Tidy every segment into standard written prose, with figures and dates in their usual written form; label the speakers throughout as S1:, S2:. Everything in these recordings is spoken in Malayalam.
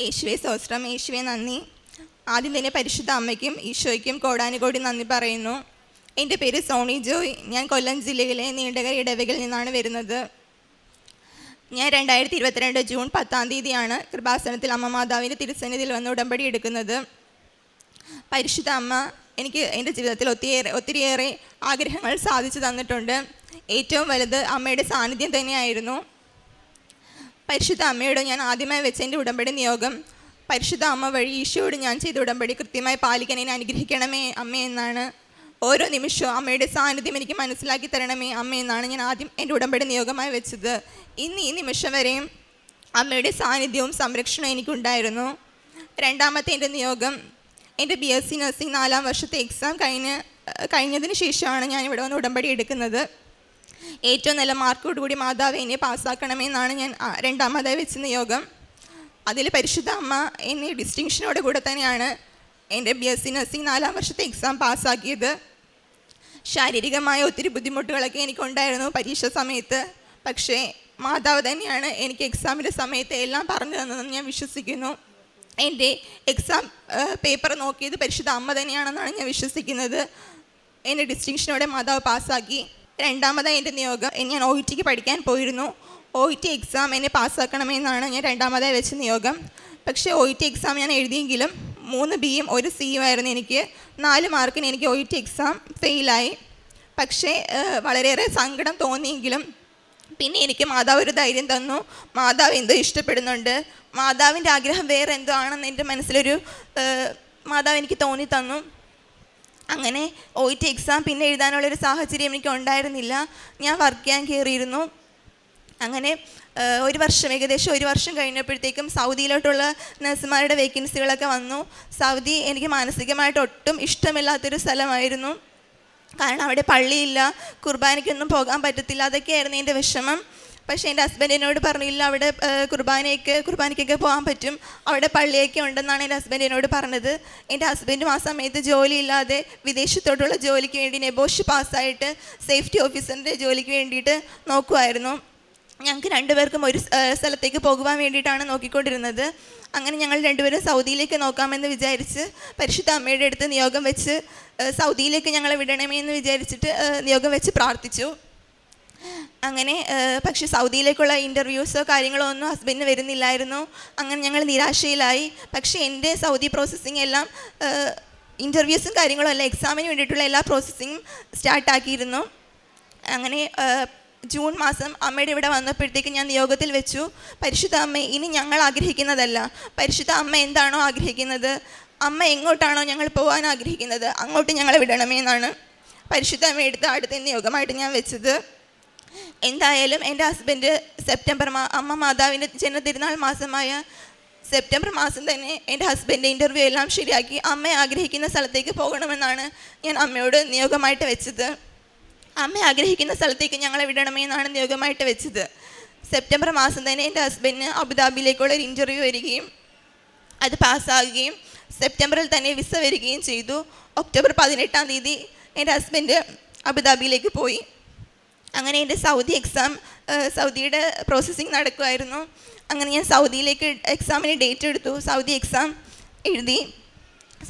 S1: യേശുവെ സ്തോത്രം, യേശുവെ നന്ദി. ആദ്യം തന്നെ പരിശുദ്ധ അമ്മയ്ക്കും ഈശോയ്ക്കും കോടാനുകോടി നന്ദി പറയുന്നു. എൻ്റെ പേര് സോണി ജോയ്. ഞാൻ കൊല്ലം ജില്ലയിലെ നീണ്ടകര ഇടവകയിൽ നിന്നാണ് വരുന്നത്. ഞാൻ 2022 ജൂൺ 10 കൃപാസനത്തിൽ അമ്മ മാതാവിൻ്റെ തിരുസന്നിധിയിൽ വന്ന് ഉടമ്പടി എടുക്കുന്നത്. പരിശുദ്ധ അമ്മ എനിക്ക് എൻ്റെ ജീവിതത്തിൽ ഒത്തിരിയേറെ ആഗ്രഹങ്ങൾ സാധിച്ചു തന്നിട്ടുണ്ട്. ഏറ്റവും വലുത് അമ്മയുടെ സാന്നിധ്യം തന്നെയായിരുന്നു. പരിശുദ്ധ അമ്മയോട് ഞാൻ ആദ്യമായി വെച്ച എൻ്റെ ഉടമ്പടി നിയോഗം, പരിശുദ്ധ അമ്മ വഴി ഈശോയോട് ഞാൻ ചെയ്ത ഉടമ്പടി കൃത്യമായി പാലിക്കാൻ എന്നെ അനുഗ്രഹിക്കണമേ അമ്മ എന്നാണ്. ഓരോ നിമിഷവും അമ്മയുടെ സാന്നിധ്യം എനിക്ക് മനസ്സിലാക്കി തരണമേ അമ്മ എന്നാണ് ഞാൻ ആദ്യം എൻ്റെ ഉടമ്പടി നിയോഗമായി വെച്ചത്. ഇന്ന് ഈ നിമിഷം വരെയും അമ്മയുടെ സാന്നിധ്യവും സംരക്ഷണവും എനിക്കുണ്ടായിരുന്നു. രണ്ടാമത്തെ എൻ്റെ നിയോഗം, എൻ്റെ BSc നഴ്സിംഗ് 4ാം വർഷത്തെ എക്സാം കഴിഞ്ഞതിന് ശേഷമാണ് ഞാനിവിടെ വന്ന് ഉടമ്പടി എടുക്കുന്നത്. ഏറ്റവും നല്ല മാർക്കോടുകൂടി മാതാവ് എന്നെ പാസ്സാക്കണമെന്നാണ് ഞാൻ രണ്ടാമതായി വെച്ച നിയോഗം. അതിൽ പരിശുദ്ധ അമ്മ എന്നെ ഡിസ്റ്റിങ്ഷനോട് കൂടെ തന്നെയാണ് എൻ്റെ BSc നഴ്സിംഗ് 4ാം വർഷത്തെ എക്സാം പാസ്സാക്കിയത്. ശാരീരികമായ ഒത്തിരി ബുദ്ധിമുട്ടുകളൊക്കെ എനിക്കുണ്ടായിരുന്നു പരീക്ഷ സമയത്ത്. പക്ഷേ മാതാവ് തന്നെയാണ് എനിക്ക് എക്സാമിൻ്റെ സമയത്ത് എല്ലാം പറഞ്ഞു തന്നതെന്ന് ഞാൻ വിശ്വസിക്കുന്നു. എൻ്റെ എക്സാം പേപ്പർ നോക്കിയത് പരിശുദ്ധ അമ്മ തന്നെയാണെന്നാണ് ഞാൻ വിശ്വസിക്കുന്നത്. എന്നെ ഡിസ്റ്റിങ്ഷനോടെ മാതാവ് പാസ്സാക്കി. രണ്ടാമതായി എൻ്റെ നിയോഗം, ഞാൻ OETക്ക് പഠിക്കാൻ പോയിരുന്നു. OET എക്സാം എന്നെ പാസ്സാക്കണമെന്നാണ് ഞാൻ രണ്ടാമതായി വെച്ച നിയോഗം. പക്ഷേ OET എക്സാം ഞാൻ എഴുതിയെങ്കിലും 3 Bയും 1 Cയും ആയിരുന്നു എനിക്ക്. 4 മാർക്കിന് എനിക്ക് OET എക്സാം ഫെയിലായി. പക്ഷേ വളരെയേറെ സങ്കടം തോന്നിയെങ്കിലും പിന്നെ എനിക്ക് മാതാവ് ഒരു ധൈര്യം തന്നു. മാതാവ് എന്തോ ഇഷ്ടപ്പെടുന്നുണ്ട്, മാതാവിൻ്റെ ആഗ്രഹം വേറെ എന്തോ ആണെന്ന് എൻ്റെ മനസ്സിലൊരു മാതാവ് എനിക്ക് തോന്നി തന്നു. അങ്ങനെ OET എക്സാം പിന്നെ എഴുതാനുള്ളൊരു സാഹചര്യം എനിക്ക് ഉണ്ടായിരുന്നില്ല. ഞാൻ വർക്ക് ചെയ്യാൻ കയറിയിരുന്നു. അങ്ങനെ ഏകദേശം ഒരു വർഷം കഴിഞ്ഞപ്പോഴത്തേക്കും സൗദിയിലോട്ടുള്ള നഴ്സുമാരുടെ വേക്കൻസികളൊക്കെ വന്നു. സൗദി എനിക്ക് മാനസികമായിട്ട് ഒട്ടും ഇഷ്ടമില്ലാത്തൊരു സ്ഥലമായിരുന്നു. കാരണം അവിടെ പള്ളിയില്ല, കുർബാനയ്ക്കൊന്നും പോകാൻ പറ്റത്തില്ല, അതൊക്കെയായിരുന്നു എൻ്റെ വിഷമം. പക്ഷേ എൻ്റെ ഹസ്ബൻഡ് എന്നോട് പറഞ്ഞില്ല, അവിടെ കുർബാനയ്ക്കൊക്കെ പോകാൻ പറ്റും, അവിടെ പള്ളിയൊക്കെ ഉണ്ടെന്നാണ് എൻ്റെ ഹസ്ബൻഡ് എന്നോട് പറഞ്ഞത്. എൻ്റെ ഹസ്ബൻഡും ആ സമയത്ത് ജോലിയില്ലാതെ വിദേശത്തോട്ടുള്ള ജോലിക്ക് വേണ്ടി നെബോഷ് പാസ്സായിട്ട് സേഫ്റ്റി ഓഫീസറിൻ്റെ ജോലിക്ക് വേണ്ടിയിട്ട് നോക്കുമായിരുന്നു. ഞങ്ങൾക്ക് രണ്ടുപേർക്കും ഒരു സ്ഥലത്തേക്ക് പോകുവാൻ വേണ്ടിയിട്ടാണ് നോക്കിക്കൊണ്ടിരുന്നത്. അങ്ങനെ ഞങ്ങൾ രണ്ടുപേരും സൗദിയിലേക്ക് നോക്കാമെന്ന് വിചാരിച്ച് പരിശുദ്ധ അമ്മയുടെ അടുത്ത് നിയോഗം വെച്ച് സൗദിയിലേക്ക് ഞങ്ങളെ വിടണമേ എന്ന് വിചാരിച്ചിട്ട് നിയോഗം വെച്ച് പ്രാർത്ഥിച്ചു. അങ്ങനെ പക്ഷേ സൗദിയിലേക്കുള്ള ഇൻ്റർവ്യൂസോ കാര്യങ്ങളോ ഒന്നും ഹസ്ബൻഡിന് വരുന്നില്ലായിരുന്നു. അങ്ങനെ ഞങ്ങൾ നിരാശയിലായി. പക്ഷേ എൻ്റെ സൗദി പ്രോസസ്സിങ് എല്ലാം ഇൻ്റർവ്യൂസും കാര്യങ്ങളും അല്ല, എക്സാമിന് വേണ്ടിയിട്ടുള്ള എല്ലാ പ്രോസസ്സിങ്ങും സ്റ്റാർട്ടാക്കിയിരുന്നു. അങ്ങനെ ജൂൺ മാസം അമ്മയുടെ ഇവിടെ വന്നപ്പോഴത്തേക്ക് ഞാൻ നിയോഗത്തിൽ വെച്ചു, പരിശുദ്ധ അമ്മ ഇനി ഞങ്ങൾ ആഗ്രഹിക്കുന്നതല്ല, പരിശുദ്ധ അമ്മ എന്താണോ ആഗ്രഹിക്കുന്നത്, അമ്മ എങ്ങോട്ടാണോ ഞങ്ങൾ പോകാൻ ആഗ്രഹിക്കുന്നത് അങ്ങോട്ട് ഞങ്ങളെ വിടണമേ എന്നാണ് പരിശുദ്ധ അമ്മ എടുത്ത് അടുത്ത നിയോഗമായിട്ട് ഞാൻ വെച്ചത്. എന്തായാലും എൻ്റെ ഹസ്ബൻഡ് അമ്മ മാതാവിൻ്റെ ജന്മതിരുനാൾ മാസമായ സെപ്റ്റംബർ മാസം തന്നെ എൻ്റെ ഹസ്ബൻഡ് ഇൻ്റർവ്യൂ എല്ലാം ശരിയാക്കി അമ്മ ആഗ്രഹിക്കുന്ന സ്ഥലത്തേക്ക് പോകണമെന്നാണ് ഞാൻ അമ്മയോട് നിയോഗമായിട്ട് വെച്ചത്. അമ്മ ആഗ്രഹിക്കുന്ന സ്ഥലത്തേക്ക് ഞങ്ങളെ വിടണമേ എന്നാണ് നിയോഗമായിട്ട് വെച്ചത്. സെപ്റ്റംബർ മാസം തന്നെ എൻ്റെ ഹസ്ബൻഡിന് അബുദാബിയിലേക്കുള്ള ഒരു ഇൻ്റർവ്യൂ വരികയും അത് പാസ്സാകുകയും സെപ്റ്റംബറിൽ തന്നെ വിസ വരികയും ചെയ്തു. ഒക്ടോബർ 18 എൻ്റെ ഹസ്ബൻഡ് അബുദാബിയിലേക്ക് പോയി. അങ്ങനെ എൻ്റെ സൗദിയുടെ പ്രോസസ്സിങ് നടക്കുമായിരുന്നു. അങ്ങനെ ഞാൻ സൗദിയിലേക്ക് എക്സാമിന് ഡേറ്റ് എടുത്തു. സൗദി എക്സാം എഴുതി.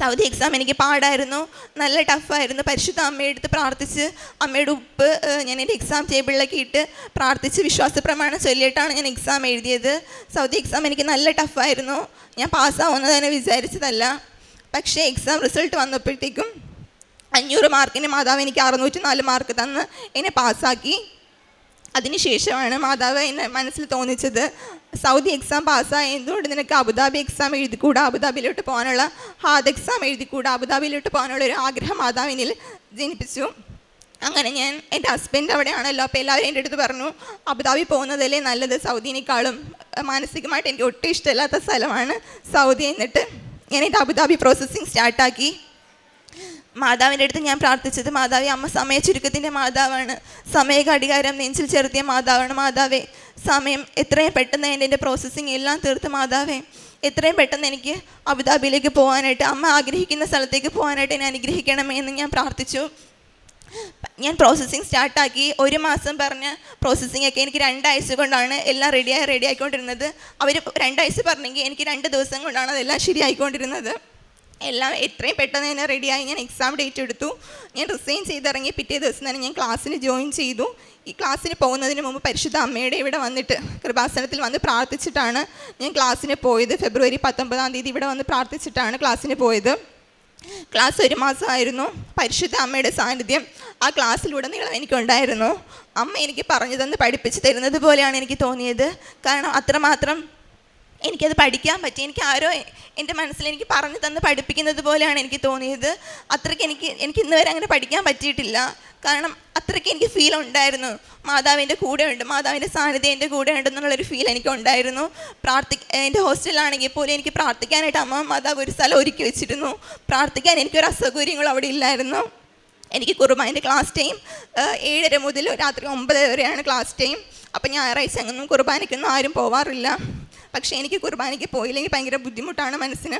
S1: സൗദി എക്സാം എനിക്ക് പാടായിരുന്നു, നല്ല ടഫായിരുന്നു. പരിശുദ്ധ അമ്മയെടുത്ത് പ്രാർത്ഥിച്ച് അമ്മയുടെ ഉപ്പ് ഞാൻ എൻ്റെ എക്സാം ടേബിളിലൊക്കെ ഇട്ട് പ്രാർത്ഥിച്ച് വിശ്വാസ പ്രമാണം ചൊല്ലിയിട്ടാണ് ഞാൻ എക്സാം എഴുതിയത്. സൗദി എക്സാം എനിക്ക് നല്ല ടഫായിരുന്നു. ഞാൻ പാസ്സാവുന്നത് തന്നെ വിചാരിച്ചതല്ല. പക്ഷേ എക്സാം റിസൾട്ട് വന്നപ്പോഴത്തേക്കും 500 മാർക്കിന് മാതാവ് എനിക്ക് 604 മാർക്ക് തന്ന് എന്നെ പാസ്സാക്കി. അതിനുശേഷമാണ് മാതാവ് എന്നെ മനസ്സിൽ തോന്നിച്ചത്, സൗദി എക്സാം പാസ്സായ എന്തുകൊണ്ട് നിനക്ക് അബുദാബി എക്സാം എഴുതിക്കൂടാ, അബുദാബിയിലോട്ട് പോകാനുള്ള ഹാദ് എക്സാം എഴുതിക്കൂടാ, അബുദാബിയിലോട്ട് പോകാനുള്ള ഒരു ആഗ്രഹം മാതാവ് എന്നിൽ ജനിപ്പിച്ചു. അങ്ങനെ ഞാൻ എൻ്റെ ഹസ്ബൻഡ് അവിടെയാണല്ലോ, അപ്പോൾ എല്ലാവരും എൻ്റെ അടുത്ത് പറഞ്ഞു അബുദാബി പോകുന്നതല്ലേ നല്ലത്, സൗദിനേക്കാളും മാനസികമായിട്ട് എനിക്ക് ഒട്ടും ഇഷ്ടമില്ലാത്ത സ്ഥലമാണ് സൗദി. എന്നിട്ട് ഞാൻ എൻ്റെ അബുദാബി പ്രോസസ്സിങ് സ്റ്റാർട്ടാക്കി. മാതാവിൻ്റെ അടുത്ത് ഞാൻ പ്രാർത്ഥിച്ചത്, മാതാവേ അമ്മ സമയ ചുരുക്കത്തിൻ്റെ മാതാവാണ്, സമയ ഘടികാരം നെഞ്ചിൽ ചേർത്തിയ മാതാവാണ്. മാതാവേ സമയം എത്രയും പെട്ടെന്ന് എൻ്റെ പ്രോസസ്സിങ് എല്ലാം തീർത്ത് മാതാവേ എത്രയും പെട്ടെന്ന് എനിക്ക് അബുദാബിയിലേക്ക് പോകാനായിട്ട്, അമ്മ ആഗ്രഹിക്കുന്ന സ്ഥലത്തേക്ക് പോകാനായിട്ട് എന്നെ അനുഗ്രഹിക്കണമേ എന്ന് ഞാൻ പ്രാർത്ഥിച്ചു. ഞാൻ പ്രോസസ്സിങ് സ്റ്റാർട്ടാക്കി 1 മാസം പറഞ്ഞ പ്രോസസ്സിങ് ഒക്കെ എനിക്ക് 2 ആഴ്ച കൊണ്ടാണ് എല്ലാം റെഡിയായിക്കൊണ്ടിരുന്നത്. അവർ 2 ആഴ്ച പറഞ്ഞെങ്കിൽ എനിക്ക് 2 ദിവസം കൊണ്ടാണ് അതെല്ലാം ശരിയായിക്കൊണ്ടിരുന്നത്. എല്ലാം എത്രയും പെട്ടെന്ന് തന്നെ റെഡിയായി. ഞാൻ എക്സാം ഡേറ്റ് എടുത്തു. ഞാൻ റിസൈൻ ചെയ്തിറങ്ങി പിറ്റേ ദിവസം തന്നെ ഞാൻ ക്ലാസ്സിന് ജോയിൻ ചെയ്തു. ഈ ക്ലാസ്സിന് പോകുന്നതിന് മുമ്പ് പരിശുദ്ധ അമ്മയുടെ ഇവിടെ വന്നിട്ട് കൃപാസനത്തിൽ വന്ന് പ്രാർത്ഥിച്ചിട്ടാണ് ഞാൻ ക്ലാസ്സിന് പോയത്. ഫെബ്രുവരി 19 തീയതി ഇവിടെ വന്ന് പ്രാർത്ഥിച്ചിട്ടാണ് ക്ലാസ്സിന് പോയത്. ക്ലാസ് 1 മാസമായിരുന്നു. പരിശുദ്ധ അമ്മയുടെ സാന്നിധ്യം ആ ക്ലാസ്സിലുടനീളം എനിക്കുണ്ടായിരുന്നു. അമ്മ എനിക്ക് പറഞ്ഞു തന്ന് പഠിപ്പിച്ച് തരുന്നത് പോലെയാണ് എനിക്ക് തോന്നിയത്. കാരണം അത്രമാത്രം എനിക്കത് പഠിക്കാൻ പറ്റി. എനിക്ക് ആരോ എൻ്റെ മനസ്സിൽ എനിക്ക് പറഞ്ഞു തന്ന് പഠിപ്പിക്കുന്നത് പോലെയാണ് എനിക്ക് തോന്നിയത്. അത്രയ്ക്ക് എനിക്ക് ഇന്ന് വരെ അങ്ങനെ പഠിക്കാൻ പറ്റിയിട്ടില്ല. കാരണം അത്രയ്ക്ക് എനിക്ക് ഫീൽ ഉണ്ടായിരുന്നു, മാതാവിൻ്റെ കൂടെ ഉണ്ട്, മാതാവിൻ്റെ സാന്നിധ്യം എൻ്റെ കൂടെ ഉണ്ടെന്നുള്ളൊരു ഫീൽ എനിക്കുണ്ടായിരുന്നു. എൻ്റെ ഹോസ്റ്റലിലാണെങ്കിൽ പോലും എനിക്ക് പ്രാർത്ഥിക്കാനായിട്ട് അമ്മ മാതാവ് ഒരു സ്ഥലം ഒരുക്കി വെച്ചിരുന്നു. പ്രാർത്ഥിക്കാൻ എനിക്കൊരു അസൗകര്യങ്ങളും അവിടെ ഇല്ലായിരുന്നു. എനിക്ക് കുർബാനൻ്റെ ക്ലാസ് ടൈം 7:30 മുതൽ രാത്രി 9 വരെയാണ് ക്ലാസ് ടൈം. അപ്പം ഞായറാഴ്ച അങ്ങൊന്നും കുർബാനയ്ക്കൊന്നും ആരും പോവാറില്ല. പക്ഷേ എനിക്ക് കുർബാനയ്ക്ക് പോയില്ലെങ്കിൽ ഭയങ്കര ബുദ്ധിമുട്ടാണ് മനസ്സിന്.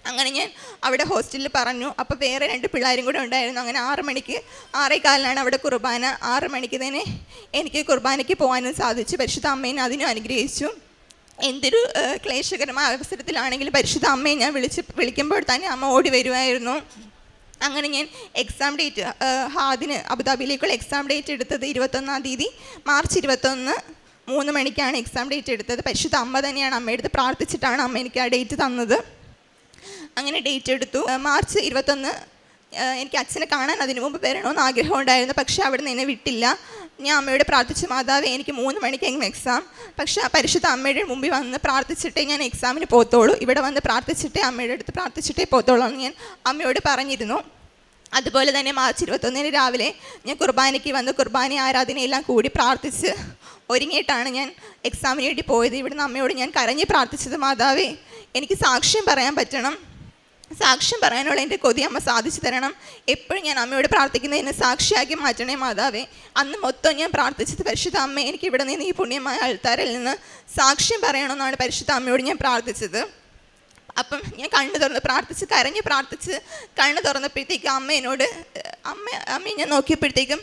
S1: അങ്ങനെ ഞാൻ അവിടെ ഹോസ്റ്റലിൽ പറഞ്ഞു. അപ്പോൾ വേറെ 2 പിള്ളേരും കൂടെ ഉണ്ടായിരുന്നു. അങ്ങനെ 6 മണിക്ക് 6:15 അവിടെ കുർബാന. 6 മണിക്ക് തന്നെ എനിക്ക് കുർബാനയ്ക്ക് പോകാനും സാധിച്ചു. പരിശുദ്ധ അമ്മേനെ അതിനും അനുഗ്രഹിച്ചു. എന്തൊരു ക്ലേശകരമായ അവസരത്തിലാണെങ്കിലും പരിശുദ്ധ അമ്മയെ ഞാൻ വിളിക്കുമ്പോൾ തന്നെ അമ്മ ഓടി വരുമായിരുന്നു. അങ്ങനെ ഞാൻ എക്സാം ഡേറ്റ് ഹാദിന് അബുദാബിയിലേക്കുള്ള എക്സാം ഡേറ്റ് എടുത്തത് 21 തീയതി മാർച്ച് 21 3 മണിക്കാണ് എക്സാം ഡേറ്റ് എടുത്തത്. പരിശുദ്ധ അമ്മ തന്നെയാണ് അമ്മയെടുത്ത് പ്രാർത്ഥിച്ചിട്ടാണ് അമ്മ എനിക്ക് ആ ഡേറ്റ് തന്നത്. അങ്ങനെ ഡേറ്റ് എടുത്തു. മാർച്ച് 21 എനിക്ക് അച്ഛനെ കാണാൻ അതിനു മുമ്പ് വരണമെന്ന് ആഗ്രഹം ഉണ്ടായിരുന്നു. പക്ഷേ അവിടെ നിന്ന് എന്നെ വിട്ടില്ല. ഞാൻ അമ്മയോട് പ്രാർത്ഥിച്ചു, മാതാവേ എനിക്ക് 3 മണിക്കായിരുന്നു എക്സാം. പക്ഷേ ആ പരിശുദ്ധ അമ്മയുടെ മുമ്പിൽ വന്ന് പ്രാർത്ഥിച്ചിട്ടേ ഞാൻ എക്സാമിന് പോകത്തുള്ളൂ, ഇവിടെ വന്ന് പ്രാർത്ഥിച്ചിട്ടേ അമ്മയുടെ അടുത്ത് പ്രാർത്ഥിച്ചിട്ടേ പോകത്തുള്ളൂ എന്ന് ഞാൻ അമ്മയോട് പറഞ്ഞിരുന്നു. അതുപോലെ തന്നെ മാർച്ച് 21 രാവിലെ ഞാൻ കുർബാനയ്ക്ക് വന്ന് കുർബാന ആരാധനയെല്ലാം കൂടി പ്രാർത്ഥിച്ച് ഒരുങ്ങിയിട്ടാണ് ഞാൻ എക്സാമിന് വേണ്ടി പോയത്. ഇവിടുന്ന് അമ്മയോട് ഞാൻ കരഞ്ഞ് പ്രാർത്ഥിച്ചത്, മാതാവേ എനിക്ക് സാക്ഷ്യം പറയാൻ പറ്റണം, സാക്ഷ്യം പറയാനുള്ള എൻ്റെ കൊതി അമ്മ സാധിച്ചു തരണം. എപ്പോഴും ഞാൻ അമ്മയോട് പ്രാർത്ഥിക്കുന്നതിന് സാക്ഷിയാക്കി മാറ്റണേ മാതാവേ. അന്ന് മൊത്തം ഞാൻ പ്രാർത്ഥിച്ചത്, പരിശുദ്ധ അമ്മ എനിക്ക് ഇവിടെ നിന്ന് ഈ പുണ്യമായ അൾത്താരിൽ നിന്ന് സാക്ഷ്യം പറയണമെന്നാണ് പരിശുദ്ധ അമ്മയോട് ഞാൻ പ്രാർത്ഥിച്ചത്. അപ്പം ഞാൻ കണ്ണ് തുറന്ന് പ്രാർത്ഥിച്ച് കരഞ്ഞ് പ്രാർത്ഥിച്ച് കണ്ണ് തുറന്നപ്പോഴത്തേക്കും അമ്മ എന്നോട് അമ്മയെ ഞാൻ നോക്കിയപ്പോഴത്തേക്കും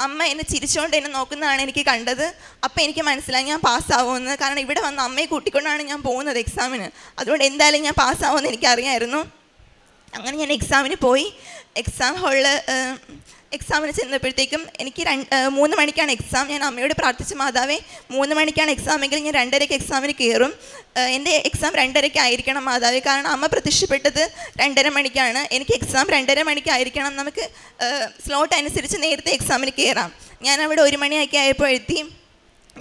S1: അമ്മ എന്നെ ചിരിച്ചുകൊണ്ട് എന്നെ നോക്കുന്നതാണ് എനിക്ക് കണ്ടത്. അപ്പം എനിക്ക് മനസ്സിലായി ഞാൻ പാസ്സാവുമെന്ന്. കാരണം ഇവിടെ വന്ന് അമ്മയെ കൂട്ടിക്കൊണ്ടാണ് ഞാൻ പോകുന്നത് എക്സാമിന്. അതുകൊണ്ട് എന്തായാലും ഞാൻ പാസ്സാവുമെന്ന് എനിക്കറിയായിരുന്നു. അങ്ങനെ ഞാൻ എക്സാമിന് പോയി. എക്സാം ഹാളിൽ എക്സാമിന് ചെന്നപ്പോഴത്തേക്കും എനിക്ക് 3 മണിക്കാണ് എക്സാം. ഞാൻ അമ്മയോട് പ്രാർത്ഥിച്ച, മാതാവേ 3 മണിക്കാണ് എക്സാമെങ്കിൽ ഞാൻ 2:30 എക്സാമിന് കയറും. എൻ്റെ എക്സാം 2:30 ആയിരിക്കണം മാതാവേ. കാരണം അമ്മ പ്രത്യക്ഷപ്പെട്ടത് 2:30 മണിക്കാണ്. എനിക്ക് എക്സാം 2:30 മണിക്കായിരിക്കണം. നമുക്ക് സ്ലോട്ട് അനുസരിച്ച് നേരത്തെ എക്സാമിന് കയറാം. ഞാൻ അവിടെ 1 മണിയൊക്കെ ആയപ്പോൾ എത്തി.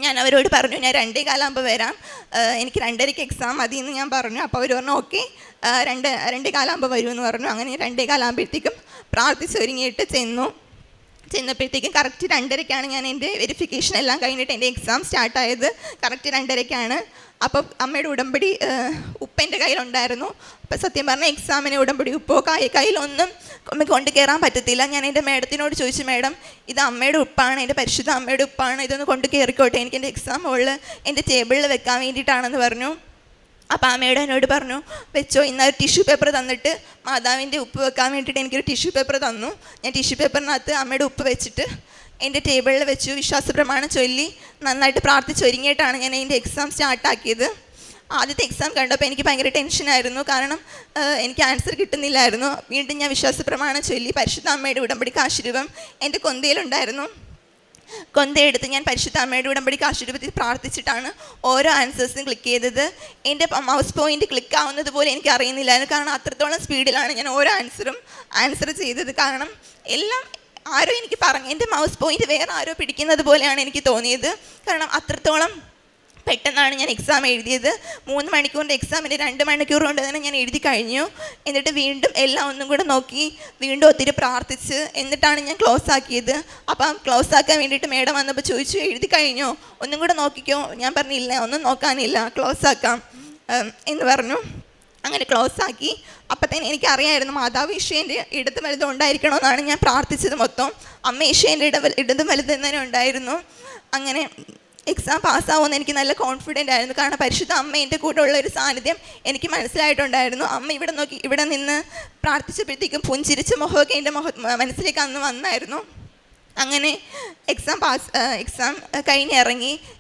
S1: ഞാൻ അവരോട് പറഞ്ഞു, ഞാൻ 2:15 വരാം, എനിക്ക് 2:30 എക്സാം മതി എന്ന് ഞാൻ പറഞ്ഞു. അപ്പോൾ അവർ പറഞ്ഞു ഓക്കെ 2:15 വരുമെന്ന് പറഞ്ഞു. അങ്ങനെ 2:15 പ്രാർത്ഥിച്ച് ഒരുങ്ങിയിട്ട് ചെന്നപ്പോഴത്തേക്കും കറക്റ്റ് 2:30 ഞാൻ എൻ്റെ വെരിഫിക്കേഷൻ എല്ലാം കഴിഞ്ഞിട്ട് എൻ്റെ എക്സാം സ്റ്റാർട്ടായത് കറക്റ്റ് 2:30. അപ്പോൾ അമ്മയുടെ ഉടമ്പടി ഉപ്പ് എൻ്റെ കയ്യിലുണ്ടായിരുന്നു. അപ്പോൾ സത്യം പറഞ്ഞാൽ എക്സാമിന് ഉടമ്പടി ഉപ്പോ കയ്യിലൊന്നും കൊണ്ട് കയറാൻ പറ്റത്തില്ല. ഞാൻ എൻ്റെ മേഡത്തിനോട് ചോദിച്ചു, മേഡം ഇത് അമ്മയുടെ ഉപ്പാണ്, എൻ്റെ പരിശുദ്ധ അമ്മയുടെ ഉപ്പാണ്, ഇതൊന്ന് കൊണ്ട് കയറിക്കോട്ടെ, എനിക്ക് എൻ്റെ എക്സാം ഹോളിൽ എൻ്റെ ടേബിളിൽ വെക്കാൻ വേണ്ടിയിട്ടാണെന്ന് പറഞ്ഞു. അപ്പോൾ അമ്മയോട് എന്നോട് പറഞ്ഞു, വെച്ചോ. ഇന്നൊരു ടിഷ്യൂ പേപ്പർ തന്നിട്ട് മാതാവിൻ്റെ ഉപ്പ് വെക്കാൻ വേണ്ടിയിട്ട് എനിക്കൊരു ടിഷ്യൂ പേപ്പർ തന്നു. ഞാൻ ടിഷ്യൂ പേപ്പറിനകത്ത് അമ്മയുടെ ഉപ്പ് വെച്ചിട്ട് എൻ്റെ ടേബിളിൽ വെച്ചു. വിശ്വാസ പ്രമാണം ചൊല്ലി നന്നായിട്ട് പ്രാർത്ഥിച്ചൊരുങ്ങിയിട്ടാണ് ഞാൻ എൻ്റെ എക്സാം സ്റ്റാർട്ടാക്കിയത്. ആദ്യത്തെ എക്സാം കണ്ടപ്പോൾ എനിക്ക് ഭയങ്കര ടെൻഷനായിരുന്നു. കാരണം എനിക്ക് ആൻസർ കിട്ടുന്നില്ലായിരുന്നു. വീണ്ടും ഞാൻ വിശ്വാസ പ്രമാണം ചൊല്ലി പരിശുദ്ധ അമ്മയുടെ ഉടമ്പടി കാശുരൂപം എൻ്റെ കൊന്തയിലുണ്ടായിരുന്നു. കൊന്തയെടുത്ത് ഞാൻ പരിശുദ്ധ അമ്മയുടെ ഉടമ്പടി കാശുരൂപത്തിൽ പ്രാർത്ഥിച്ചിട്ടാണ് ഓരോ ആൻസേഴ്സും ക്ലിക്ക് ചെയ്തത്. എൻ്റെ മൗസ് പോയിൻ്റ് ക്ലിക്ക് ആവുന്നത് പോലെ എനിക്ക് അറിയുന്നില്ലായിരുന്നു. കാരണം അത്രത്തോളം സ്പീഡിലാണ് ഞാൻ ഓരോ ആൻസർ ചെയ്തത്. കാരണം എല്ലാം ആരോ എനിക്ക് പറഞ്ഞു, എൻ്റെ മൗസ് പോയിൻ്റ് വേറെ ആരോ പിടിക്കുന്നത് പോലെയാണ് എനിക്ക് തോന്നിയത്. കാരണം അത്രത്തോളം പെട്ടെന്നാണ് ഞാൻ എക്സാം എഴുതിയത്. 3 മണിക്കൂറിൻ്റെ എക്സാമിന് 2 മണിക്കൂർ കൊണ്ട് തന്നെ ഞാൻ എഴുതി കഴിഞ്ഞു. എന്നിട്ട് വീണ്ടും എല്ലാം ഒന്നും കൂടെ നോക്കി വീണ്ടും ഒത്തിരി പ്രാർത്ഥിച്ച് എന്നിട്ടാണ് ഞാൻ ക്ലോസ് ആക്കിയത്. അപ്പം ക്ലോസ് ആക്കാൻ വേണ്ടിയിട്ട് മേഡം വന്നപ്പോൾ ചോദിച്ചു, എഴുതി കഴിഞ്ഞോ, ഒന്നും കൂടെ നോക്കിക്കോ. ഞാൻ പറഞ്ഞില്ല, ഒന്നും നോക്കാനില്ല, ക്ലോസ് ആക്കാം എന്ന് പറഞ്ഞു. അങ്ങനെ ക്ലോസ് ആക്കി. അപ്പം തന്നെ എനിക്കറിയായിരുന്നു മാതാവ് ഈശോൻ്റെ ഇടതും വലുതും ഉണ്ടായിരിക്കണമെന്നാണ് ഞാൻ പ്രാർത്ഥിച്ചത് മൊത്തം. അമ്മ ഈശോൻ്റെ ഇടതും വലുതും തന്നെ ഉണ്ടായിരുന്നു. അങ്ങനെ എക്സാം പാസ്സാവുമെന്ന് എനിക്ക് നല്ല കോൺഫിഡൻ്റ് ആയിരുന്നു. കാരണം പരിശുദ്ധ അമ്മ എൻ്റെ കൂടെ ഉള്ളൊരു സാന്നിധ്യം എനിക്ക് മനസ്സിലായിട്ടുണ്ടായിരുന്നു. അമ്മ ഇവിടെ നോക്കി ഇവിടെ നിന്ന് പ്രാർത്ഥിച്ചപ്പോഴത്തേക്കും പുഞ്ചിരിച്ച മുഖമൊക്കെ എൻ്റെ മനസ്സിലേക്ക് അന്ന് വന്നായിരുന്നു. അങ്ങനെ എക്സാം കഴിഞ്ഞ്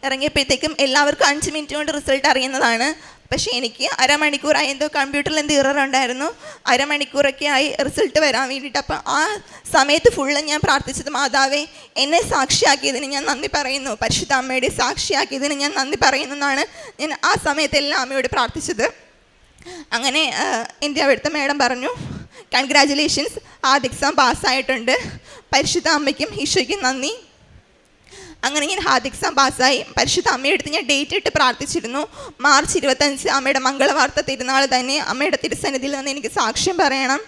S1: ഇറങ്ങിയപ്പോഴത്തേക്കും എല്ലാവർക്കും 5 മിനിറ്റ് കൊണ്ട് റിസൾട്ട് അറിയുന്നതാണ്. പക്ഷേ എനിക്ക് അരമണിക്കൂറായി, എന്തോ കമ്പ്യൂട്ടറിൽ എന്ത് ഇറർ ഉണ്ടായിരുന്നു, അരമണിക്കൂറൊക്കെ ആയി റിസൾട്ട് വരാൻ വേണ്ടിയിട്ട്. അപ്പം ആ സമയത്ത് ഫുള്ള് ഞാൻ പ്രാർത്ഥിച്ചത്, മാതാവേ എന്നെ സാക്ഷിയാക്കിയതിന് ഞാൻ നന്ദി പറയുന്നു, പരിശുദ്ധ അമ്മയുടെ സാക്ഷിയാക്കിയതിന് ഞാൻ നന്ദി പറയുന്നു എന്നാണ് ഞാൻ ആ സമയത്തെല്ലാം അമ്മയോട് പ്രാർത്ഥിച്ചത്. അങ്ങനെ എൻ്റെ അവിടുത്തെ മേഡം പറഞ്ഞു, കൺഗ്രാജുലേഷൻസ്, ആദ്യ എക്സാം പാസ്സായിട്ടുണ്ട്, പരിശുദ്ധ അമ്മയ്ക്കും ഈശോയ്ക്കും നന്ദി. അങ്ങനെ ഞാൻ ആദ്യ എക്സാം പാസ്സായി. പരിശുദ്ധ അമ്മയെടുത്ത് ഞാൻ ഡേറ്റ് ഇട്ട് പ്രാർത്ഥിച്ചിരുന്നു. മാർച്ച് 25 അമ്മയുടെ മംഗളവാർത്ത തിരുനാൾ തന്നെ അമ്മയുടെ തിരുസന്നിധിയിൽ നിന്ന് എനിക്ക് സാക്ഷ്യം പറയണം.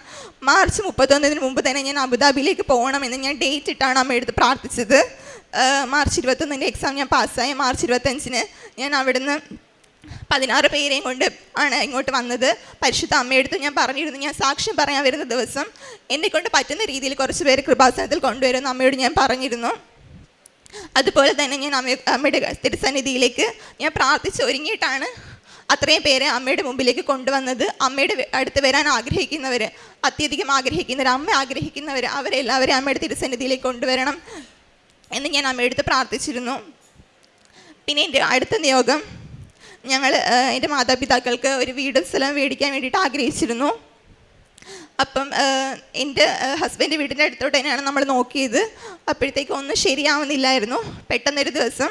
S1: മാർച്ച് 31 മുമ്പ് തന്നെ ഞാൻ അബുദാബിയിലേക്ക് പോകണമെന്ന് ഞാൻ ഡേറ്റ് ഇട്ടാണ് അമ്മയെടുത്ത് പ്രാർത്ഥിച്ചത്. മാർച്ച് 21 എക്സാം ഞാൻ പാസ്സായി. മാർച്ച് 25 ഞാൻ അവിടുന്ന് 16 പേരെയും കൊണ്ട് ആണ് ഇങ്ങോട്ട് വന്നത്. പരിശുദ്ധ അമ്മയെടുത്ത് ഞാൻ പറഞ്ഞിരുന്നു, ഞാൻ സാക്ഷ്യം പറയാൻ വരുന്ന ദിവസം എന്നെക്കൊണ്ട് പറ്റുന്ന രീതിയിൽ കുറച്ച് പേര് കൃപാസനത്തിൽ കൊണ്ടുവരുമെന്ന് അമ്മയോട് ഞാൻ പറഞ്ഞിരുന്നു. അതുപോലെ തന്നെ ഞാൻ അമ്മയുടെ തിരുസന്നിധിയിലേക്ക് ഞാൻ പ്രാർത്ഥിച്ചൊരുങ്ങിയിട്ടാണ് അത്രയും പേരെ അമ്മയുടെ മുമ്പിലേക്ക് കൊണ്ടുവന്നത്. അമ്മയുടെ അടുത്ത് വരാൻ ആഗ്രഹിക്കുന്നവർ, അത്യധികം ആഗ്രഹിക്കുന്നവർ, അമ്മ ആഗ്രഹിക്കുന്നവർ, അവരെല്ലാവരും അമ്മയുടെ തിരുസന്നിധിയിലേക്ക് കൊണ്ടുവരണം എന്ന് ഞാൻ അമ്മയെടുത്ത് പ്രാർത്ഥിച്ചിരുന്നു. പിന്നെ എൻ്റെ അടുത്ത നിയോഗം, ഞങ്ങൾ എൻ്റെ മാതാപിതാക്കൾക്ക് ഒരു വീടും സ്ഥലവും മേടിക്കാൻ വേണ്ടിയിട്ട് ആഗ്രഹിച്ചിരുന്നു. അപ്പം എൻ്റെ ഹസ്ബൻഡ് വീടിൻ്റെ അടുത്തോട്ട് തന്നെയാണ് നമ്മൾ നോക്കിയത്. അപ്പോഴത്തേക്കും ഒന്നും ശരിയാവുന്നില്ലായിരുന്നു. പെട്ടെന്നൊരു ദിവസം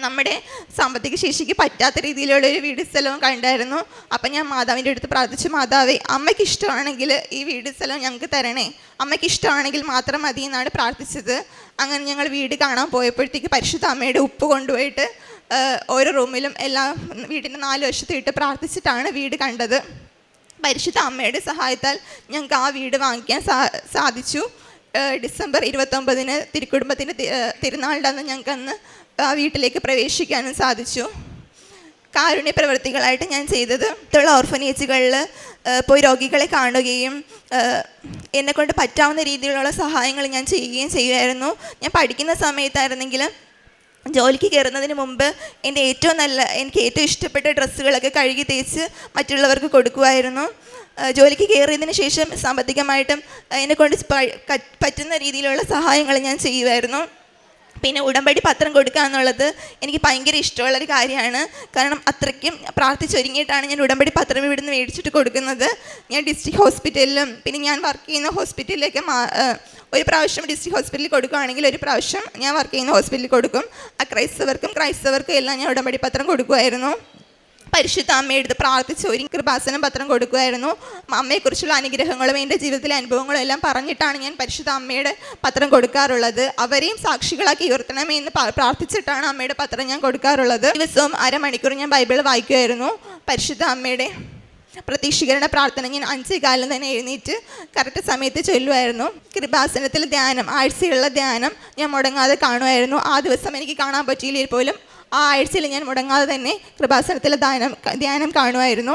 S1: നമ്മുടെ സാമ്പത്തിക ശേഷിക്ക് പറ്റാത്ത രീതിയിലുള്ളൊരു വീട് സ്ഥലവും കണ്ടായിരുന്നു. അപ്പം ഞാൻ മാതാവിൻ്റെ അടുത്ത് പ്രാർത്ഥിച്ചു, മാതാവേ അമ്മയ്ക്ക് ഇഷ്ടമാണെങ്കിൽ ഈ വീട് സ്ഥലം ഞങ്ങൾക്ക് തരണേ, അമ്മയ്ക്ക് ഇഷ്ടമാണെങ്കിൽ മാത്രം മതി എന്നാണ് പ്രാർത്ഥിച്ചത്. അങ്ങനെ ഞങ്ങൾ വീട് കാണാൻ പോയപ്പോഴത്തേക്ക് പരിശുദ്ധ അമ്മയുടെ ഉപ്പ് കൊണ്ടുപോയിട്ട് ഓരോ റൂമിലും എല്ലാ വീടിൻ്റെ 4 വശത്തും ഇട്ട് പ്രാർത്ഥിച്ചിട്ടാണ് വീട് കണ്ടത്. പരിശുദ്ധ അമ്മയുടെ സഹായത്താൽ ഞങ്ങൾക്ക് ആ വീട് വാങ്ങിക്കാൻ സാധിച്ചു. ഡിസംബർ 29 തിരുക്കുടുംബത്തിൻ്റെ തിരുനാളിൻ്റെ അന്ന് ഞങ്ങൾക്കന്ന് ആ വീട്ടിലേക്ക് പ്രവേശിക്കാനും സാധിച്ചു. കാരുണ്യ പ്രവൃത്തികളായിട്ട് ഞാൻ ചെയ്തത്, മറ്റുള്ള ഓർഫനേജുകളിൽ പോയി രോഗികളെ കാണുകയും എന്നെക്കൊണ്ട് പറ്റാവുന്ന രീതിയിലുള്ള സഹായങ്ങൾ ഞാൻ ചെയ്യുകയും ചെയ്യുമായിരുന്നു. ഞാൻ പഠിക്കുന്ന സമയത്തായിരുന്നെങ്കിൽ ജോലിക്ക് കയറുന്നതിന് മുമ്പ് എനിക്ക് ഏറ്റവും ഇഷ്ടപ്പെട്ട ഡ്രസ്സുകളൊക്കെ കഴുകി തേച്ച് മറ്റുള്ളവർക്ക് കൊടുക്കുമായിരുന്നു. ജോലിക്ക് കയറിയതിന് ശേഷം സാമ്പത്തികമായിട്ടും എന്നെക്കൊണ്ട് പറ്റുന്ന രീതിയിലുള്ള സഹായങ്ങൾ ഞാൻ ചെയ്യുമായിരുന്നു. പിന്നെ ഉടമ്പടി പത്രം കൊടുക്കുക എന്നുള്ളത് എനിക്ക് ഭയങ്കര ഇഷ്ടമുള്ളൊരു കാര്യമാണ്. കാരണം അത്രയ്ക്കും പ്രാർത്ഥിച്ചൊരുങ്ങിയിട്ടാണ് ഞാൻ ഉടമ്പടി പത്രം ഇവിടുന്ന് മേടിച്ചിട്ട് കൊടുക്കുന്നത്. ഞാൻ ഡിസ്ട്രിക്ട് ഹോസ്പിറ്റലിലും പിന്നെ ഞാൻ വർക്ക് ചെയ്യുന്ന ഹോസ്പിറ്റലിലൊക്കെ ഒരു പ്രാവശ്യം ഡിസ്ട്രിക്ട് ഹോസ്പിറ്റലിൽ കൊടുക്കുകയാണെങ്കിൽ ഒരു പ്രാവശ്യം ഞാൻ വർക്ക് ചെയ്യുന്ന ഹോസ്പിറ്റലിൽ കൊടുക്കും. ക്രൈസ്തവർക്കും എല്ലാം ഞാൻ ഉടമ്പടി പത്രം കൊടുക്കുമായിരുന്നു. പരിശുദ്ധ അമ്മയെടുത്ത് പ്രാർത്ഥിച്ച് ഒരു കൃപാസനം പത്രം കൊടുക്കുമായിരുന്നു. അമ്മയെക്കുറിച്ചുള്ള അനുഗ്രഹങ്ങളും എൻ്റെ ജീവിതത്തിലെ അനുഭവങ്ങളും എല്ലാം പറഞ്ഞിട്ടാണ് ഞാൻ പരിശുദ്ധ അമ്മയുടെ പത്രം കൊടുക്കാറുള്ളത്. അവരെയും സാക്ഷികളാക്കി ഉയർത്തണമേ എന്ന് പ്രാർത്ഥിച്ചിട്ടാണ് അമ്മയുടെ പത്രം ഞാൻ കൊടുക്കാറുള്ളത്. ദിവസവും അരമണിക്കൂർ ഞാൻ ബൈബിൾ വായിക്കുമായിരുന്നു. പരിശുദ്ധ അമ്മയുടെ പ്രതീക്ഷീകരണ പ്രാർത്ഥന ഞാൻ 5:15 തന്നെ എഴുന്നേറ്റ് കറക്റ്റ് സമയത്ത് ചൊല്ലുമായിരുന്നു. കൃപാസനത്തിൽ ധ്യാനം, ആഴ്ചയുള്ള ധ്യാനം ഞാൻ മുടങ്ങാതെ കാണുമായിരുന്നു. ആ ദിവസം എനിക്ക് കാണാൻ പറ്റിയില്ലെങ്കിൽ പോലും ആ ആഴ്ചയിൽ ഞാൻ മുടങ്ങാതെ തന്നെ കൃപാസനത്തിലെ ധ്യാനം കാണുമായിരുന്നു.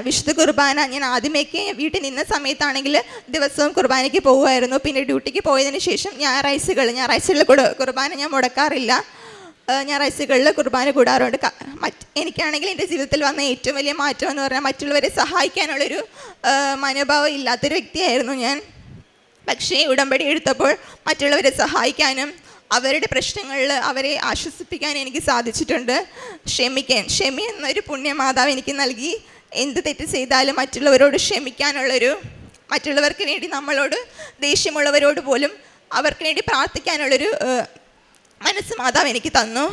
S1: വിശുദ്ധ കുർബാന ഞാൻ ആദ്യമേക്ക് വീട്ടിൽ നിന്ന സമയത്താണെങ്കിൽ ദിവസവും കുർബാനയ്ക്ക് പോകുമായിരുന്നു. പിന്നെ ഡ്യൂട്ടിക്ക് പോയതിന് ശേഷം ഞായറാഴ്ചകളിൽ കുർബാന ഞാൻ മുടക്കാറില്ല. ഞായറാഴ്ചകളിൽ കുർബാന കൂടാറുണ്ട്. എനിക്കാണെങ്കിൽ എൻ്റെ ജീവിതത്തിൽ വന്ന ഏറ്റവും വലിയ മാറ്റം എന്ന് പറഞ്ഞാൽ മറ്റുള്ളവരെ സഹായിക്കാനുള്ളൊരു മനോഭാവം ഇല്ലാത്തൊരു വ്യക്തിയായിരുന്നു ഞാൻ. പക്ഷേ ഉടമ്പടി എടുത്തപ്പോൾ മറ്റുള്ളവരെ സഹായിക്കാനും അവരുടെ പ്രശ്നങ്ങളിൽ അവരെ ആശ്വസിപ്പിക്കാൻ എനിക്ക് സാധിച്ചിട്ടുണ്ട്. ക്ഷമ എന്നൊരു പുണ്യമാതാവ് എനിക്ക് നൽകി. എന്ത് തെറ്റ് ചെയ്താലും മറ്റുള്ളവരോട് മറ്റുള്ളവർക്ക് വേണ്ടി നമ്മളോട് ദേഷ്യമുള്ളവരോട് പോലും അവർക്ക് വേണ്ടി പ്രാർത്ഥിക്കാനുള്ളൊരു മനസ്സ് മാതാവ് എനിക്ക് തന്നു.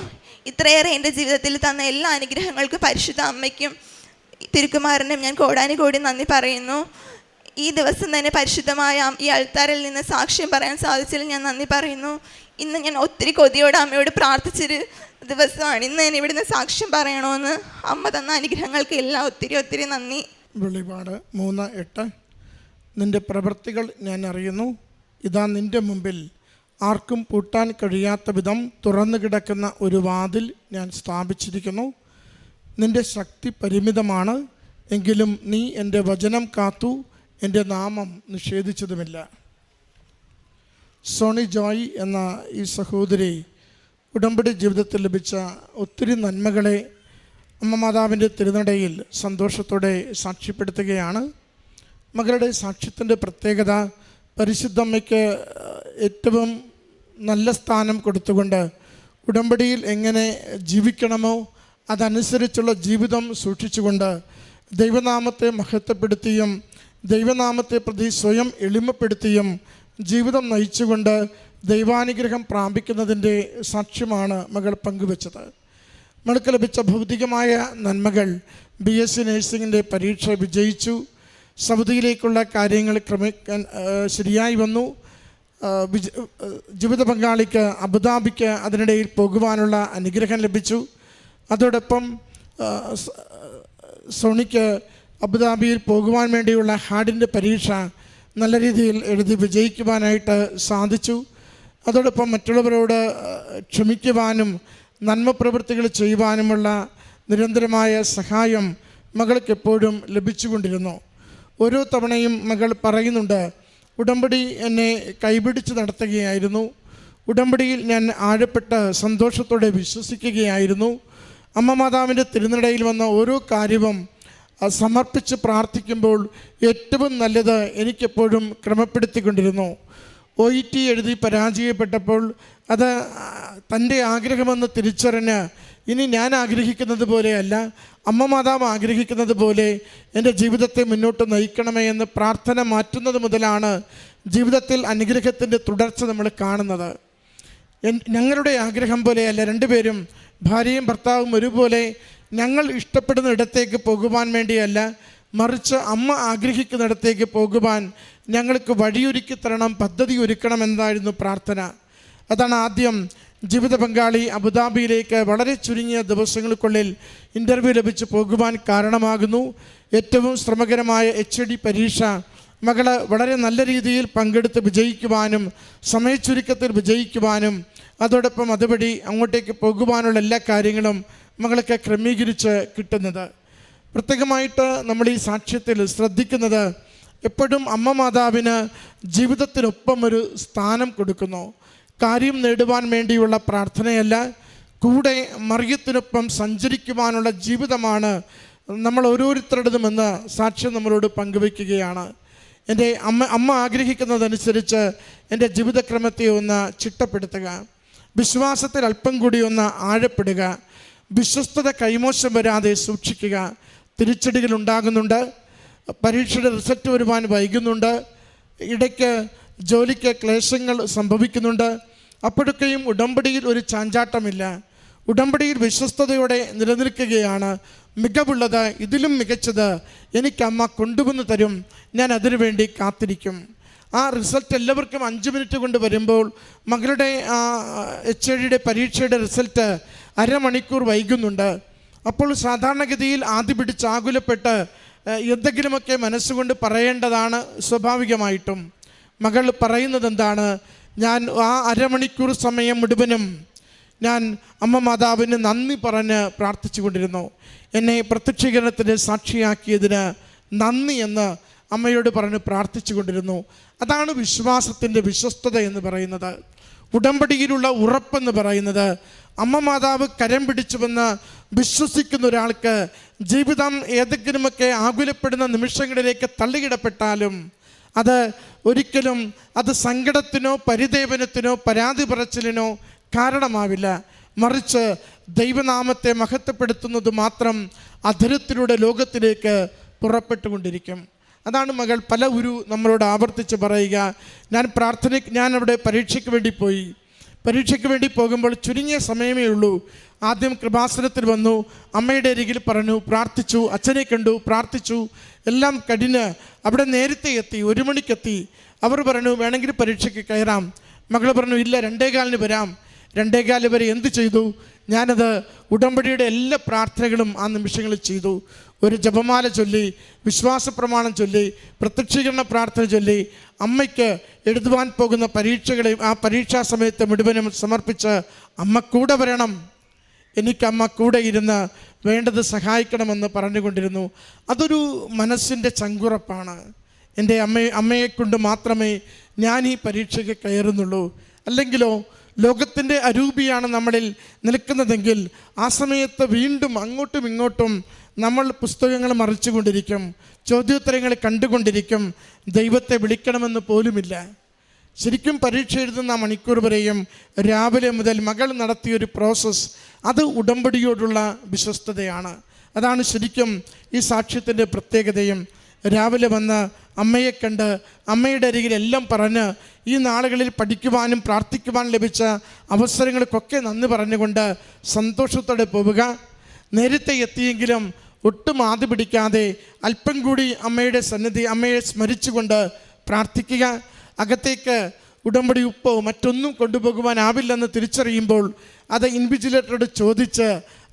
S1: ഇത്രയേറെ എൻ്റെ ജീവിതത്തിൽ തന്ന എല്ലാ അനുഗ്രഹങ്ങൾക്കും പരിശുദ്ധ അമ്മയ്ക്കും തിരുക്കുമാരനും ഞാൻ കോടാനുകോടി നന്ദി പറയുന്നു. ഈ ദിവസം തന്നെ പരിശുദ്ധമായ ഈ അൾത്താരിൽ നിന്ന് സാക്ഷ്യം പറയാൻ സാധിച്ചതിൽ ഞാൻ നന്ദി പറയുന്നു. ഇന്ന് ഞാൻ ഒത്തിരി കൊതിയോടെ അമ്മയോട് പ്രാർത്ഥിച്ചൊരു ദിവസമാണ്. ഇന്ന് ഞാൻ ഇവിടുന്ന് സാക്ഷ്യം പറയണമെന്ന് അമ്മ തന്ന അനുഗ്രഹങ്ങൾക്ക് എല്ലാം ഒത്തിരി നന്ദി.
S2: വെളിപാട് 3:8 നിന്റെ പ്രവൃത്തികൾ ഞാൻ അറിയുന്നു, ഇതാ നിന്റെ മുമ്പിൽ ആർക്കും പൂട്ടാൻ കഴിയാത്ത വിധം തുറന്നു കിടക്കുന്ന ഒരു വാതിൽ ഞാൻ സ്ഥാപിച്ചിരിക്കുന്നു. നിന്റെ ശക്തി പരിമിതമാണ്, എങ്കിലും നീ എൻ്റെ വചനം കാത്തു, എൻ്റെ നാമം നിഷേധിച്ചതുമില്ല. സോണി ജോയ് എന്ന ഈ സഹോദരി ഉടമ്പടി ജീവിതത്തിൽ ലഭിച്ച ഒത്തിരി നന്മകളെ അമ്മ മാതാവിൻ്റെ തിരുനടയിൽ സന്തോഷത്തോടെ സാക്ഷ്യപ്പെടുത്തുകയാണ്. മകളുടെ സാക്ഷ്യത്തിൻ്റെ പ്രത്യേകത പരിശുദ്ധമ്മയ്ക്ക് ഏറ്റവും നല്ല സ്ഥാനം കൊടുത്തുകൊണ്ട് ഉടമ്പടിയിൽ എങ്ങനെ ജീവിക്കണമോ അതനുസരിച്ചുള്ള ജീവിതം സൂക്ഷിച്ചുകൊണ്ട് ദൈവനാമത്തെ മഹത്വപ്പെടുത്തിയും ദൈവനാമത്തെ പ്രതി സ്വയം എളിമപ്പെടുത്തിയും ജീവിതം നയിച്ചുകൊണ്ട് ദൈവാനുഗ്രഹം പ്രാപിക്കുന്നതിൻ്റെ സാക്ഷ്യമാണ് മകൾ പങ്കുവച്ചത്. മകൾക്ക് ലഭിച്ച ഭൗതികമായ നന്മകൾ BSc നഴ്സിംഗിൻ്റെ പരീക്ഷ വിജയിച്ചു. സൗദിയിലേക്കുള്ള കാര്യങ്ങൾ ശരിയായി വന്നു. ജീവിത പങ്കാളിക്ക് അബുദാബിക്ക് അതിനിടയിൽ പോകുവാനുള്ള അനുഗ്രഹം ലഭിച്ചു. അതോടൊപ്പം സോണിക്ക് അബുദാബിയിൽ പോകുവാൻ വേണ്ടിയുള്ള ഹാർഡിൻ്റെ പരീക്ഷ നല്ല രീതിയിൽ എഴുതി വിജയിക്കുവാനായിട്ട് സാധിച്ചു. അതോടൊപ്പം മറ്റുള്ളവരോട് ക്ഷമിക്കുവാനും നന്മ പ്രവൃത്തികൾ ചെയ്യുവാനുമുള്ള നിരന്തരമായ സഹായം മകൾക്ക് എപ്പോഴും ലഭിച്ചുകൊണ്ടിരുന്നു. ഓരോ തവണയും മകൾ പറയുന്നുണ്ട്, ഉടമ്പടി എന്നെ കൈപിടിച്ച് നടത്തുകയായിരുന്നു, ഉടമ്പടിയിൽ ഞാൻ ആഴപ്പെട്ട് സന്തോഷത്തോടെ വിശ്വസിക്കുകയായിരുന്നു. അമ്മ മാതാവിൻ്റെ തിരുനടയിൽ വന്ന ഓരോ കാര്യവും സമർപ്പിച്ച് പ്രാർത്ഥിക്കുമ്പോൾ ഏറ്റവും നല്ലത് എനിക്കെപ്പോഴും ക്രമപ്പെടുത്തിക്കൊണ്ടിരുന്നു. OET എഴുതി പരാജയപ്പെട്ടപ്പോൾ അത് തൻ്റെ ആഗ്രഹമെന്ന് തിരിച്ചറിഞ്ഞ് ഇനി ഞാൻ ആഗ്രഹിക്കുന്നത് പോലെയല്ല, അമ്മ മാതാവ് ആഗ്രഹിക്കുന്നത് പോലെ എൻ്റെ ജീവിതത്തെ മുന്നോട്ട് നയിക്കണമേ എന്ന് പ്രാർത്ഥന മാറ്റുന്നത് മുതലാണ് ജീവിതത്തിൽ അനുഗ്രഹത്തിൻ്റെ തുടർച്ച നമ്മൾ കാണുന്നത്. ഞങ്ങളുടെ ആഗ്രഹം പോലെയല്ല, രണ്ടുപേരും ഭാര്യയും ഭർത്താവും ഒരുപോലെ ഞങ്ങൾ ഇഷ്ടപ്പെടുന്ന ഇടത്തേക്ക് പോകുവാൻ വേണ്ടിയല്ല, മറിച്ച് അമ്മ ആഗ്രഹിക്കുന്നിടത്തേക്ക് പോകുവാൻ ഞങ്ങൾക്ക് വഴിയൊരുക്കി തരണം, പദ്ധതി ഒരുക്കണം എന്നായിരുന്നു പ്രാർത്ഥന. അതാണ് ആദ്യം ജീവിത പങ്കാളി അബുദാബിയിലേക്ക് വളരെ ചുരുങ്ങിയ ദിവസങ്ങൾക്കുള്ളിൽ ഇൻ്റർവ്യൂ ലഭിച്ച് പോകുവാൻ കാരണമാകുന്നു. ഏറ്റവും ശ്രമകരമായ HND പരീക്ഷ മകള് വളരെ നല്ല രീതിയിൽ പങ്കെടുത്ത് വിജയിക്കുവാനും സമയച്ചുരുക്കത്തിൽ വിജയിക്കുവാനും അതോടൊപ്പം അതുവഴി അങ്ങോട്ടേക്ക് പോകുവാനുള്ള എല്ലാ കാര്യങ്ങളും മകളൊക്കെ ക്രമീകരിച്ച് കിട്ടുന്നത്. പ്രത്യേകമായിട്ട് നമ്മൾ ഈ സാക്ഷ്യത്തിൽ ശ്രദ്ധിക്കുന്നത് എപ്പോഴും അമ്മ മാതാവിന് ജീവിതത്തിനൊപ്പം ഒരു സ്ഥാനം കൊടുക്കുന്നു. കാര്യം നേടുവാൻ വേണ്ടിയുള്ള പ്രാർത്ഥനയല്ല, കൂടെ മറിയത്തിനൊപ്പം സഞ്ചരിക്കുവാനുള്ള ജീവിതമാണ് നമ്മൾ ഓരോരുത്തരുടേതുമെന്ന് സാക്ഷ്യം നമ്മളോട് പങ്കുവയ്ക്കുകയാണ്. എൻ്റെ അമ്മ ആഗ്രഹിക്കുന്നതനുസരിച്ച് എൻ്റെ ജീവിതക്രമത്തെ ഒന്ന് ചിട്ടപ്പെടുത്തുക, വിശ്വാസത്തിൽ അല്പം കൂടി ഒന്ന് ആഴപ്പെടുക, വിശ്വസ്തത കൈമോശം വരാതെ സൂക്ഷിക്കുക. തിരിച്ചടികൾ ഉണ്ടാകുന്നുണ്ട്, പരീക്ഷയുടെ റിസൾട്ട് വരുവാൻ വൈകുന്നുണ്ട്, ഇടയ്ക്ക് ജോലിക്ക് ക്ലേശങ്ങൾ സംഭവിക്കുന്നുണ്ട്. അപ്പോഴൊക്കെയും ഉടമ്പടിയിൽ ഒരു ചാഞ്ചാട്ടമില്ല, ഉടമ്പടിയിൽ വിശ്വസ്തയോടെ നിലനിൽക്കുകയാണ്. മികവുള്ളത്, ഇതിലും മികച്ചത് എനിക്കമ്മ കൊണ്ടുവന്ന് തരും, ഞാൻ അതിനു വേണ്ടി കാത്തിരിക്കും. ആ റിസൾട്ട് എല്ലാവർക്കും 5 മിനിറ്റ് കൊണ്ട് വരുമ്പോൾ മകളുടെ HND പരീക്ഷയുടെ റിസൾട്ട് അരമണിക്കൂർ വൈകുന്നുണ്ട്. അപ്പോൾ സാധാരണഗതിയിൽ ആദ്യ പിടിച്ച് ആകുലപ്പെട്ട് എന്തെങ്കിലുമൊക്കെ മനസ്സുകൊണ്ട് പറയേണ്ടതാണ് സ്വാഭാവികമായിട്ടും. മകൾ പറയുന്നത് എന്താണ്? ഞാൻ ആ അരമണിക്കൂർ സമയം മുഴുവനും ഞാൻ അമ്മ മാതാവിന് നന്ദി പറഞ്ഞ് പ്രാർത്ഥിച്ചു കൊണ്ടിരുന്നു. എന്നെ പ്രത്യക്ഷീകരണത്തിന് സാക്ഷിയാക്കിയതിന് നന്ദി എന്ന് അമ്മയോട് പറഞ്ഞ് പ്രാർത്ഥിച്ചു കൊണ്ടിരുന്നു. അതാണ് വിശ്വാസത്തിൻ്റെ വിശ്വസ്തത എന്ന് പറയുന്നത്. ഉടമ്പടിയിലുള്ള ഉറപ്പെന്ന് പറയുന്നത് അമ്മ മാതാവ് കരം പിടിച്ചുവെന്ന് വിശ്വസിക്കുന്ന ഒരാൾക്ക് ജീവിതം ഏതെങ്കിലുമൊക്കെ ആകുലപ്പെടുന്ന നിമിഷങ്ങളിലേക്ക് തള്ളിയിടപ്പെട്ടാലും അത് ഒരിക്കലും അത് സങ്കടത്തിനോ പരിദേവനത്തിനോ പരാതി പറച്ചിലിനോ കാരണമാവില്ല. മറിച്ച് ദൈവനാമത്തെ മഹത്വപ്പെടുത്തുന്നത് മാത്രം അധരത്തിലൂടെ ലോകത്തിലേക്ക് പുറപ്പെട്ടുകൊണ്ടിരിക്കും. അതാണ് മകൾ പല നമ്മളോട് ആവർത്തിച്ച് പറയുക. ഞാൻ അവിടെ പരീക്ഷയ്ക്ക് വേണ്ടി പോയി. പരീക്ഷയ്ക്ക് വേണ്ടി പോകുമ്പോൾ ചുരുങ്ങിയ സമയമേ ഉള്ളൂ. ആദ്യം കൃപാസനത്തിൽ വന്നു, അമ്മയുടെ അരികിൽ പറഞ്ഞു, പ്രാർത്ഥിച്ചു, അച്ഛനെ കണ്ടു, പ്രാർത്ഥിച്ചു, എല്ലാം കഴിഞ്ഞ് അവിടെ നേരത്തെ എത്തി, 1 മണിക്കെത്തി. അവർ പറഞ്ഞു വേണമെങ്കിൽ പരീക്ഷയ്ക്ക് കയറാം. മകൾ പറഞ്ഞു ഇല്ല, 2:15 വരാം. 2:15 വരെ എന്ത് ചെയ്തു? ഞാനത് ഉടമ്പടിയുടെ എല്ലാ പ്രാർത്ഥനകളും ആ നിമിഷങ്ങളിൽ ചെയ്തു. ഒരു ജപമാല ചൊല്ലി, വിശ്വാസ പ്രമാണം ചൊല്ലി, പ്രത്യക്ഷീകരണ പ്രാർത്ഥന ചൊല്ലി, അമ്മയ്ക്ക് എഴുതുവാൻ പോകുന്ന പരീക്ഷകളെയും ആ പരീക്ഷാ സമയത്ത് മുഴുവനും സമർപ്പിച്ച് അമ്മ കൂടെ വരണം, എനിക്കമ്മ കൂടെ ഇരുന്ന് വേണ്ടത് സഹായിക്കണമെന്ന് പറഞ്ഞുകൊണ്ടിരുന്നു. അതൊരു മനസ്സിൻ്റെ ചങ്കുറപ്പാണ്. എൻ്റെ അമ്മയെക്കൊണ്ട് മാത്രമേ ഞാൻ ഈ പരീക്ഷയ്ക്ക് കയറുന്നുള്ളൂ. അല്ലെങ്കിലോ ലോകത്തിൻ്റെ അരൂപിയാണ് നമ്മളിൽ നിൽക്കുന്നതെങ്കിൽ ആ സമയത്ത് വീണ്ടും അങ്ങോട്ടും ഇങ്ങോട്ടും നമ്മൾ പുസ്തകങ്ങൾ മറിച്ചുകൊണ്ടിരിക്കും, ചോദ്യോത്തരങ്ങൾ കണ്ടുകൊണ്ടിരിക്കും, ദൈവത്തെ വിളിക്കണമെന്ന് പോലുമില്ല. ശരിക്കും പരീക്ഷ എഴുതുന്ന മണിക്കൂർ വരെയും രാവിലെ മുതൽ മകൾ നടത്തിയൊരു പ്രോസസ്സ്, അത് ഉടമ്പടിയോടുള്ള വിശ്വസ്തതയാണ്. അതാണ് ശരിക്കും ഈ സാക്ഷ്യത്തിൻ്റെ പ്രത്യേകതയും. രാവിലെ വന്ന് അമ്മയെ കണ്ട് അമ്മയുടെ അരികിൽ എല്ലാം പറഞ്ഞ് ഈ നാളുകളിൽ പഠിക്കുവാനും പ്രാർത്ഥിക്കുവാനും ലഭിച്ച അവസരങ്ങൾക്കൊക്കെ നന്ദി പറഞ്ഞുകൊണ്ട് സന്തോഷത്തോടെ പോവുക. നേരത്തെ എത്തിയെങ്കിലും ഒട്ടും ആദി പിടിക്കാതെ അല്പം കൂടി അമ്മയുടെ സന്നിധി, അമ്മയെ സ്മരിച്ചുകൊണ്ട് പ്രാർത്ഥിക്കുക. അകത്തേക്ക് ഉടമ്പടി ഉപ്പോ മറ്റൊന്നും കൊണ്ടുപോകുവാനാവില്ലെന്ന് തിരിച്ചറിയുമ്പോൾ അത് ഇൻവിജിലേറ്ററോട് ചോദിച്ച്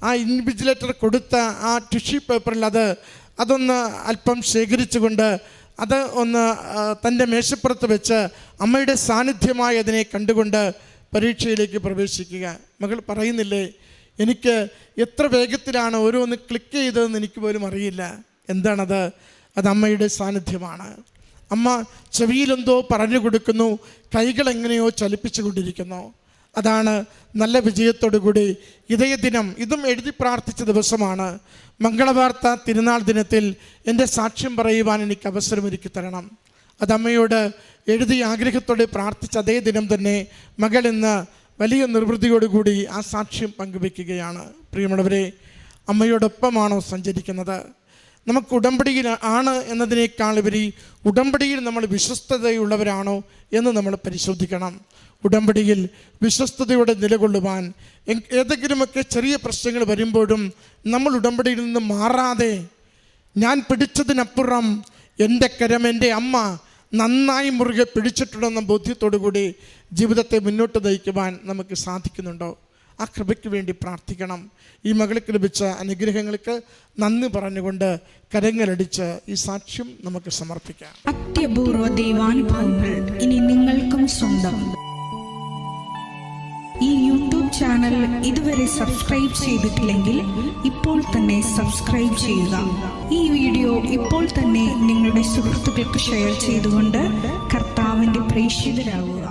S2: ആ ഇൻവിജിലേറ്റർ കൊടുത്ത ആ ടിഷ്യൂ പേപ്പറിൽ അതൊന്ന് അല്പം ശേഖരിച്ചുകൊണ്ട് അത് ഒന്ന് തൻ്റെ മേശപ്പുറത്ത് വെച്ച് അമ്മയുടെ സാന്നിധ്യമായി അതിനെ കണ്ടുകൊണ്ട് പരീക്ഷയിലേക്ക് പ്രവേശിക്കുക. മകൾ പറയുന്നില്ലേ, എനിക്ക് എത്ര വേഗത്തിലാണ് ഓരോന്ന് ക്ലിക്ക് ചെയ്തതെന്ന് എനിക്ക് പോലും അറിയില്ല. എന്താണത്? അത് അമ്മയുടെ സാന്നിധ്യമാണ്. അമ്മ ചെവിയിലെന്തോ പറഞ്ഞു കൊടുക്കുന്നു, കൈകൾ എങ്ങനെയോ ചലിപ്പിച്ചു കൊണ്ടിരിക്കുന്നു. അതാണ് നല്ല വിജയത്തോടുകൂടി ഇതയദിനം, ഇതും എഴുതി പ്രാർത്ഥിച്ച ദിവസമാണ്. മംഗളവാർത്ത തിരുനാൾ ദിനത്തിൽ എൻ്റെ സാക്ഷ്യം പറയുവാൻ എനിക്ക് അവസരമൊരുക്കി തരണം. അത് അമ്മയോട് എഴുതി ആഗ്രഹത്തോടെ പ്രാർത്ഥിച്ച അതേ ദിനം തന്നെ മകൾ ഇന്ന് വലിയ നിർവൃതിയോടുകൂടി ആ സാക്ഷ്യം പങ്കുവയ്ക്കുകയാണ്. പ്രിയമുള്ളവരെ, അമ്മയോടൊപ്പമാണോ സഞ്ചരിക്കുന്നത്? നമുക്ക് ഉടമ്പടിയിൽ ആണ് എന്നതിനേക്കാൾ ഉപരി ഉടമ്പടിയിൽ നമ്മൾ വിശ്വസ്തതയുള്ളവരാണോ എന്ന് നമ്മൾ പരിശോധിക്കണം. ഉടമ്പടിയിൽ വിശ്വസ്തയോടെ നിലകൊള്ളുവാൻ ഏതെങ്കിലുമൊക്കെ ചെറിയ പ്രശ്നങ്ങൾ വരുമ്പോഴും നമ്മൾ ഉടമ്പടിയിൽ നിന്ന് മാറാതെ, ഞാൻ പിടിച്ചതിനപ്പുറം എൻ്റെ കരം എൻ്റെ അമ്മ നന്നായി മുറുകെ പിടിച്ചിട്ടുണ്ടെന്ന ബോധ്യത്തോടു കൂടി ജീവിതത്തെ മുന്നോട്ട് നയിക്കുവാൻ നമുക്ക് സാധിക്കുന്നുണ്ടോ? ആ കൃപയ്ക്ക് വേണ്ടി പ്രാർത്ഥിക്കണം. ഈ മകൾക്ക് ലഭിച്ച അനുഗ്രഹങ്ങൾക്ക് നന്ദി പറഞ്ഞുകൊണ്ട് കരങ്ങളടിച്ച് ഈ സാക്ഷ്യം നമുക്ക് സമർപ്പിക്കാം.
S3: അത്യപൂർവ ദൈവാനുഭവങ്ങൾ ഇനി നിങ്ങൾക്കും സ്വന്തം. ഈ യൂട്യൂബ് ചാനൽ ഇതുവരെ സബ്സ്ക്രൈബ് ചെയ്തിട്ടില്ലെങ്കിൽ ഇപ്പോൾ തന്നെ സബ്സ്ക്രൈബ് ചെയ്യുക. ഈ വീഡിയോ ഇപ്പോൾ തന്നെ നിങ്ങളുടെ സുഹൃത്തുക്കൾക്ക് ഷെയർ ചെയ്തുകൊണ്ട് കർത്താവിൻ്റെ പ്രേക്ഷിതരാകുക.